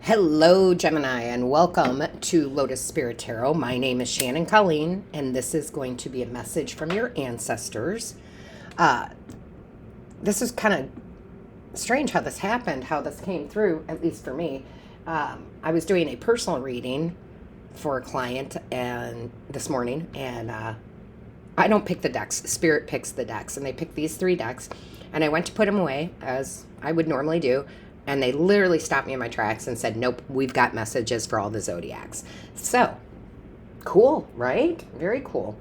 Hello, Gemini, and welcome to Lotus Spirit Tarot. My name is Shannon Colleen, and this is going to be a message from your ancestors. This is kind of strange how this happened, how this came through, at least for me. I was doing a personal reading for a client and this morning, and I don't pick the decks. Spirit picks the decks, and they picked these 3 decks, and I went to put them away, as I would normally do. And they literally stopped me in my tracks and said, nope, we've got messages for all the zodiacs. So, cool, right? Very cool.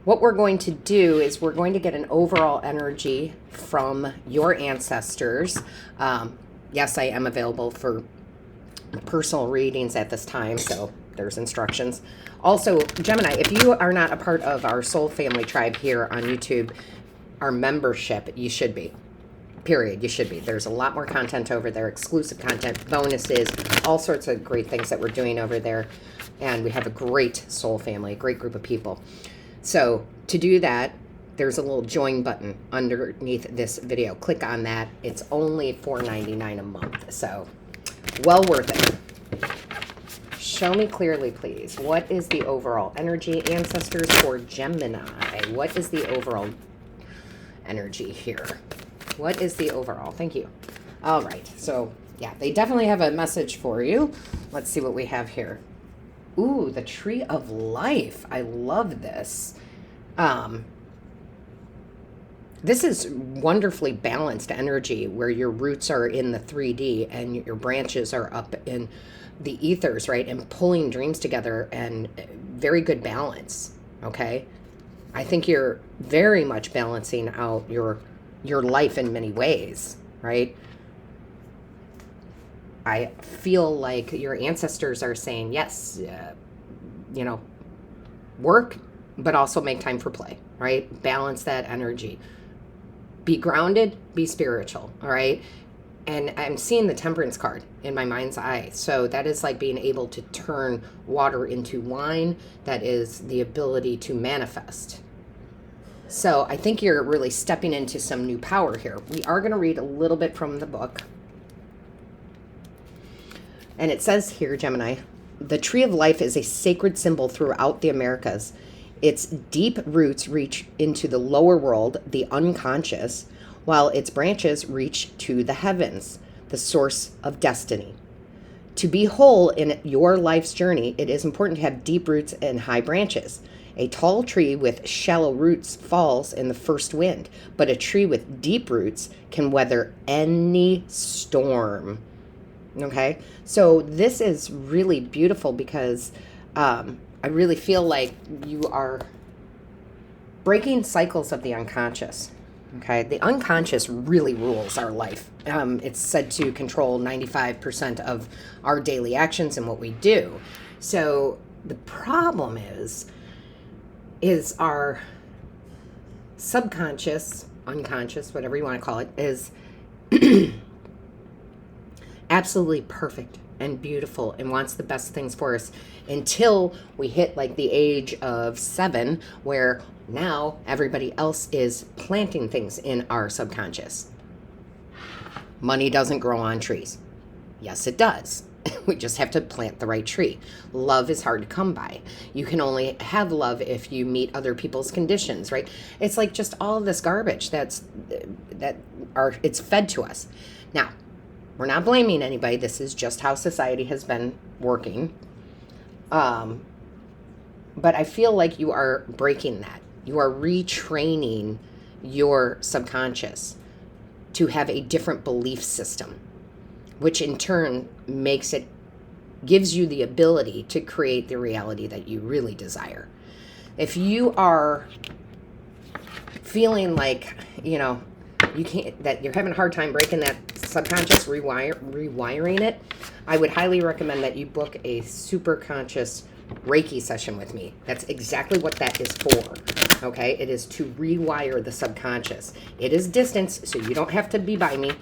What we're going to do is we're going to get an overall energy from your ancestors. Yes, I am available for personal readings at this time, so there's instructions. Also, Gemini, if you are not a part of our Soul Family Tribe here on YouTube, our membership, you should be. Period. You should be. There's a lot more content over there, exclusive content, bonuses, all sorts of great things that we're doing over there. And we have a great soul family, a great group of people. So to do that, there's a little join button underneath this video. Click on that. It's only $4.99 a month. So well worth it. Show me clearly, please. What is the overall energy, ancestors, for Gemini? What is the overall energy here? What is the overall? Thank you. All right. So, yeah, they definitely have a message for you. Let's see what we have here. Ooh, the Tree of Life. I love this. This is wonderfully balanced energy where your roots are in the 3D and your branches are up in the ethers, right? And pulling dreams together, and very good balance, okay? I think you're very much balancing out your life in many ways, right? I feel like your ancestors are saying, yes, work, but also make time for play, right? Balance that energy. Be grounded, be spiritual, all right? And I'm seeing the Temperance card in my mind's eye. So that is like being able to turn water into wine. That is the ability to manifest. So I think you're really stepping into some new power here. We are going to read a little bit from the book. And it says here, Gemini, the Tree of Life is a sacred symbol throughout the Americas. Its deep roots reach into the lower world, the unconscious, while its branches reach to the heavens, the source of destiny. To be whole in your life's journey, it is important to have deep roots and high branches. A tall tree with shallow roots falls in the first wind, but a tree with deep roots can weather any storm. Okay? So this is really beautiful because I really feel like you are breaking cycles of the unconscious. Okay? The unconscious really rules our life. It's said to control 95% of our daily actions and what we do. So the problem is our subconscious, unconscious, whatever you want to call it, is absolutely perfect and beautiful and wants the best things for us until we hit like the age of 7, where now everybody else is planting things in our subconscious. Money doesn't grow on trees. Yes, it does. We just have to plant the right tree. Love is hard to come by. You can only have love if you meet other people's conditions, right? It's like just all of this garbage it's fed to us. Now, we're not blaming anybody. This is just how society has been working. But I feel like you are breaking that. You are retraining your subconscious to have a different belief system, which in turn gives you the ability to create the reality that you really desire. If you are feeling like, you can't, that you're having a hard time breaking that subconscious, rewiring it, I would highly recommend that you book a super conscious Reiki session with me. That's exactly what that is for. Okay? It is to rewire the subconscious. It is distance, so you don't have to be by me,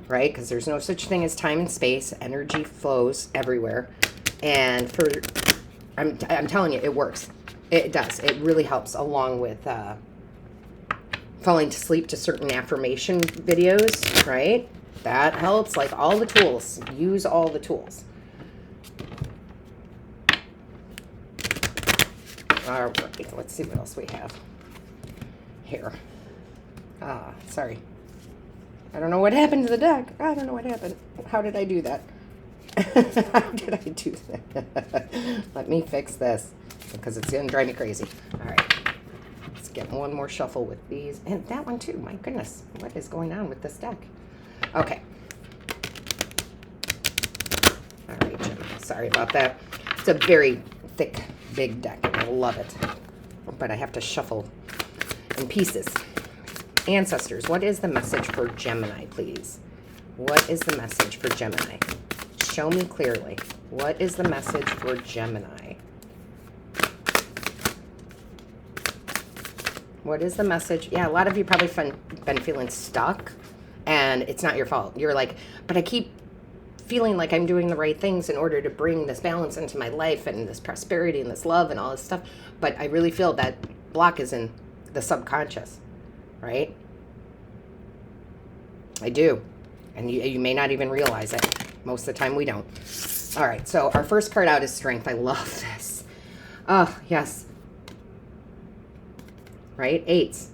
right? Because there's no such thing as time and space. Energy flows everywhere. And I'm telling you, it works. It does. It really helps, along with falling to sleep to certain affirmation videos, right? That helps. Like all the tools. Use all the tools. All right, let's see what else we have here. Sorry. I don't know what happened to the deck. I don't know what happened. How did I do that? How did I do that? Let me fix this because it's going to drive me crazy. All right. Let's get one more shuffle with these. And that one too. My goodness. What is going on with this deck? Okay. All right, Jim. Sorry about that. It's a very thick, big deck. I love it. But I have to shuffle in pieces. Ancestors, what is the message for Gemini, please? What is the message for Gemini? Show me clearly. What is the message for Gemini? What is the message? Yeah, a lot of you probably been feeling stuck, and it's not your fault. You're like, but I keep feeling like I'm doing the right things in order to bring this balance into my life and this prosperity and this love and all this stuff. But I really feel that block is in the subconscious, right? I do. And you may not even realize it. Most of the time we don't. All right, so our first card out is Strength. I love this. Oh, yes. Right? Eights.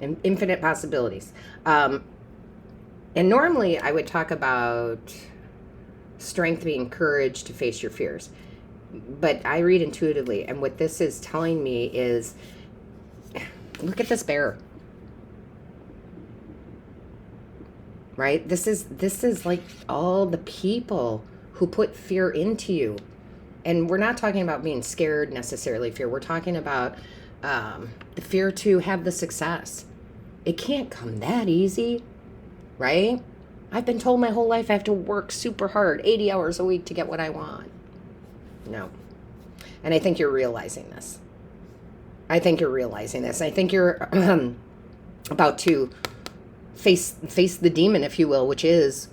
Infinite possibilities. And normally I would talk about strength being courage to face your fears. But I read intuitively, and what this is telling me is, look at this bear. Right? This is like all the people who put fear into you. And we're not talking about being scared necessarily fear. We're talking about the fear to have the success. It can't come that easy, right? I've been told my whole life I have to work super hard, 80 hours a week to get what I want. No. And I think you're realizing this. I think you're realizing this. I think you're about to face the demon, if you will, which is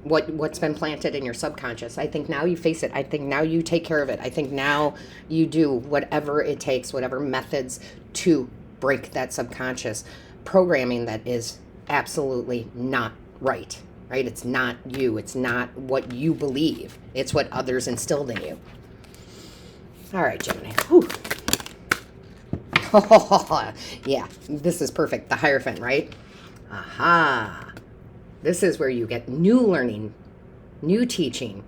what's been planted in your subconscious. I think now you face it. I think now you take care of it. I think now you do whatever it takes, whatever methods to break that subconscious programming that is absolutely not right? It's not you. It's not what you believe. It's what others instilled in you. All right, Gemini. Whew. Oh, yeah, this is perfect. The Hierophant, right? Aha. This is where you get new learning, new teaching,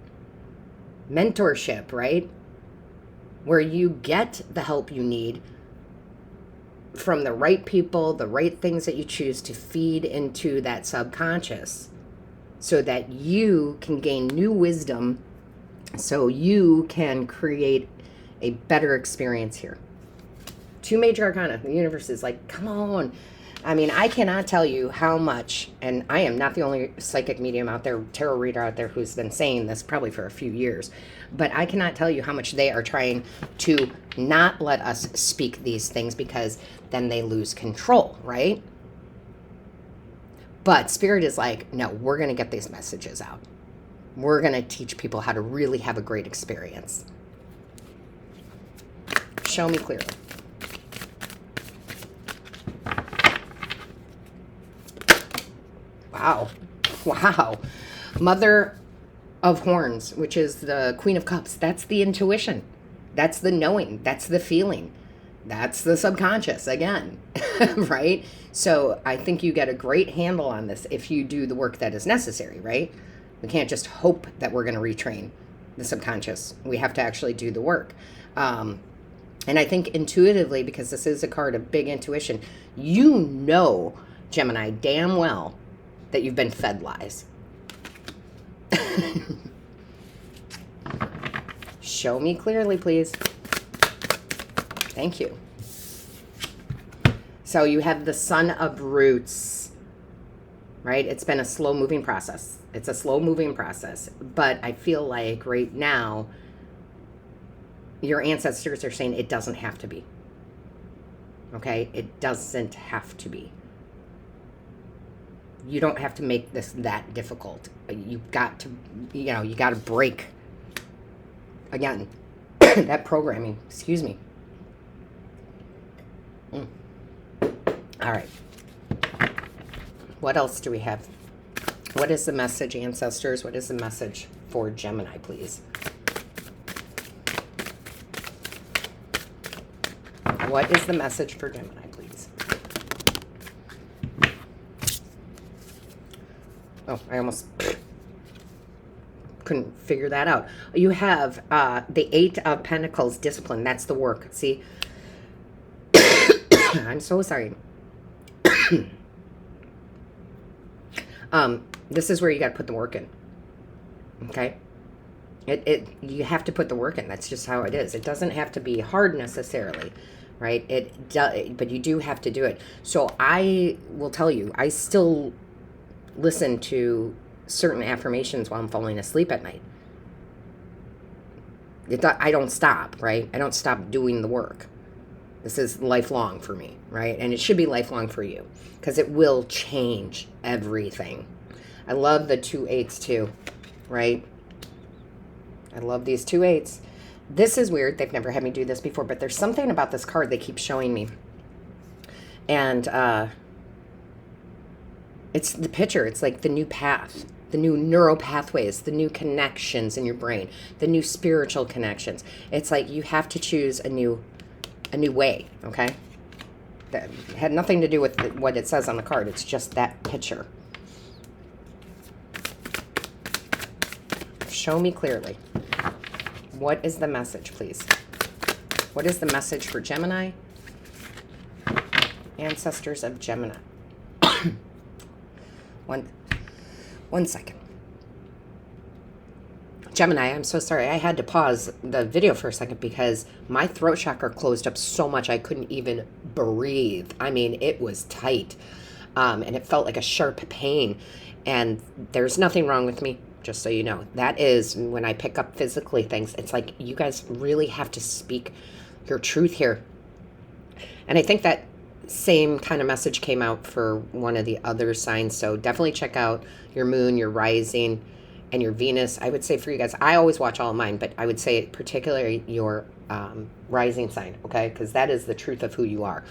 mentorship, right? Where you get the help you need from the right people, the right things that you choose to feed into that subconscious so that you can gain new wisdom, so you can create a better experience here. Two major arcana. The universe is like, come on. I mean, I cannot tell you how much, and I am not the only psychic medium out there, tarot reader out there who's been saying this probably for a few years, but I cannot tell you how much they are trying to not let us speak these things because then they lose control, right? But Spirit is like, no, we're going to get these messages out. We're going to teach people how to really have a great experience. Show me clearly. Wow. Wow. Mother of Horns, which is the Queen of Cups. That's the intuition. That's the knowing. That's the feeling. That's the subconscious again, right? So I think you get a great handle on this if you do the work that is necessary, right? We can't just hope that we're going to retrain the subconscious. We have to actually do the work. And I think intuitively, because this is a card of big intuition, you know, Gemini, damn well that you've been fed lies. Show me clearly, please. Thank you. So you have the Son of Roots, right? It's been a slow-moving process. It's a slow-moving process. But I feel like right now, your ancestors are saying it doesn't have to be. Okay? It doesn't have to be. You don't have to make this that difficult. You've got to, you got to break, again, that programming. Excuse me. All right. What else do we have? What is the message, ancestors? What is the message for Gemini, please? What is the message for Gemini, please? Oh, I almost couldn't figure that out. You have the Eight of Pentacles, discipline. That's the work. See? I'm so sorry. This is where you got to put the work in. Okay? You have to put the work in. That's just how it is. It doesn't have to be hard necessarily, right? But you do have to do it. So I will tell you, I still listen to certain affirmations while I'm falling asleep at night. I don't stop, right? I don't stop doing the work. This is lifelong for me, right? And it should be lifelong for you because it will change everything. I love the 2 8s too, right? I love these 2 8s. This is weird. They've never had me do this before, but there's something about this card they keep showing me. And it's the picture. It's like the new path, the new neural pathways, the new connections in your brain, the new spiritual connections. It's like you have to choose a new way, okay? That had nothing to do with what it says on the card. It's just that picture. Show me clearly. What is the message, please? What is the message for Gemini? Ancestors of Gemini. One second. Gemini, I'm so sorry. I had to pause the video for a second because my throat chakra closed up so much I couldn't even breathe. I mean, it was tight. And it felt like a sharp pain. And there's nothing wrong with me, just so you know. That is when I pick up physically things. It's like you guys really have to speak your truth here. And I think that same kind of message came out for one of the other signs. So definitely check out your moon, your rising, and your Venus. I would say for you guys, I always watch all of mine, but I would say particularly your rising sign, okay? Because that is the truth of who you are.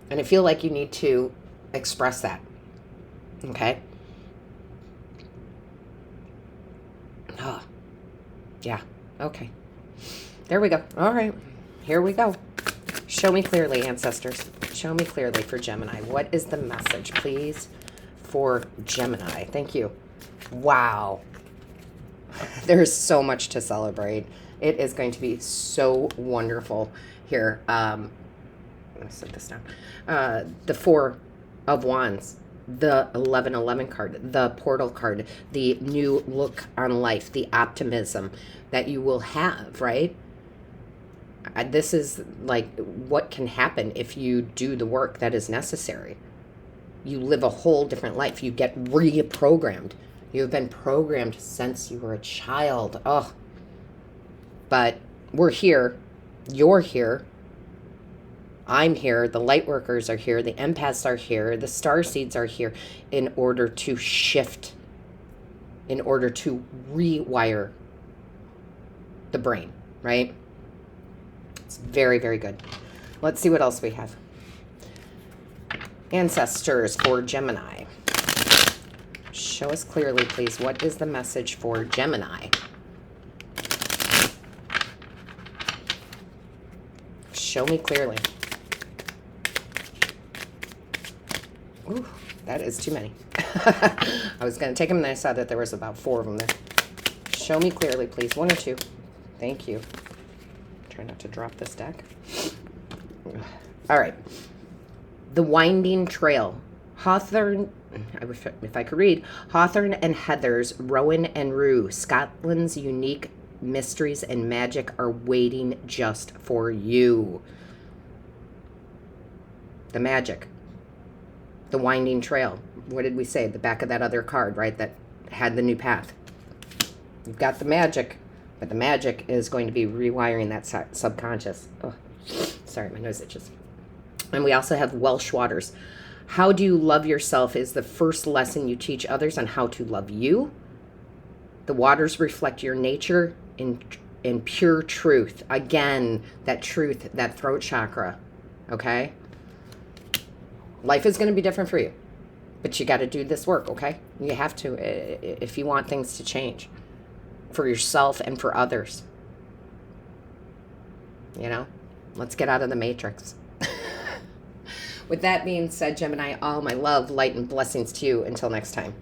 And I feel like you need to express that, okay? Oh, yeah, okay. There we go. All right, here we go. Show me clearly, ancestors. Show me clearly for Gemini. What is the message, please, for Gemini? Thank you. Wow. There's so much to celebrate. It is going to be so wonderful here. I'm going to set this down. The 4 of Wands, the 1111 card, the portal card, the new look on life, the optimism that you will have, right? This is like what can happen if you do the work that is necessary. You live a whole different life. You get reprogrammed. You've been programmed since you were a child. Oh, but we're here. You're here. I'm here. The light workers are here. The empaths are here. The starseeds are here in order to shift, in order to rewire the brain, right? It's very, very good. Let's see what else we have. Ancestors for Gemini. Show us clearly, please. What is the message for Gemini? Show me clearly. Ooh, that is too many. I was going to take them, and I saw that there was about 4 of them there. Show me clearly, please. 1 or 2. Thank you. Try not to drop this deck. All right. The Winding Trail. Hawthorne, if I could read, Hawthorne and Heathers, Rowan and Rue, Scotland's unique mysteries and magic are waiting just for you. The magic. The Winding Trail. What did we say? The back of that other card, right? That had the new path. You've got the magic, but the magic is going to be rewiring that subconscious. Oh, sorry, my nose itches. And we also have Welsh Waters. How do you love yourself is the first lesson you teach others on how to love you. The waters reflect your nature in pure truth. Again, that truth, that throat chakra, okay? Life is going to be different for you, but you got to do this work, okay? You have to if you want things to change for yourself and for others, you know? Let's get out of the matrix. With that being said, Gemini, all my love, light, and blessings to you. Until next time.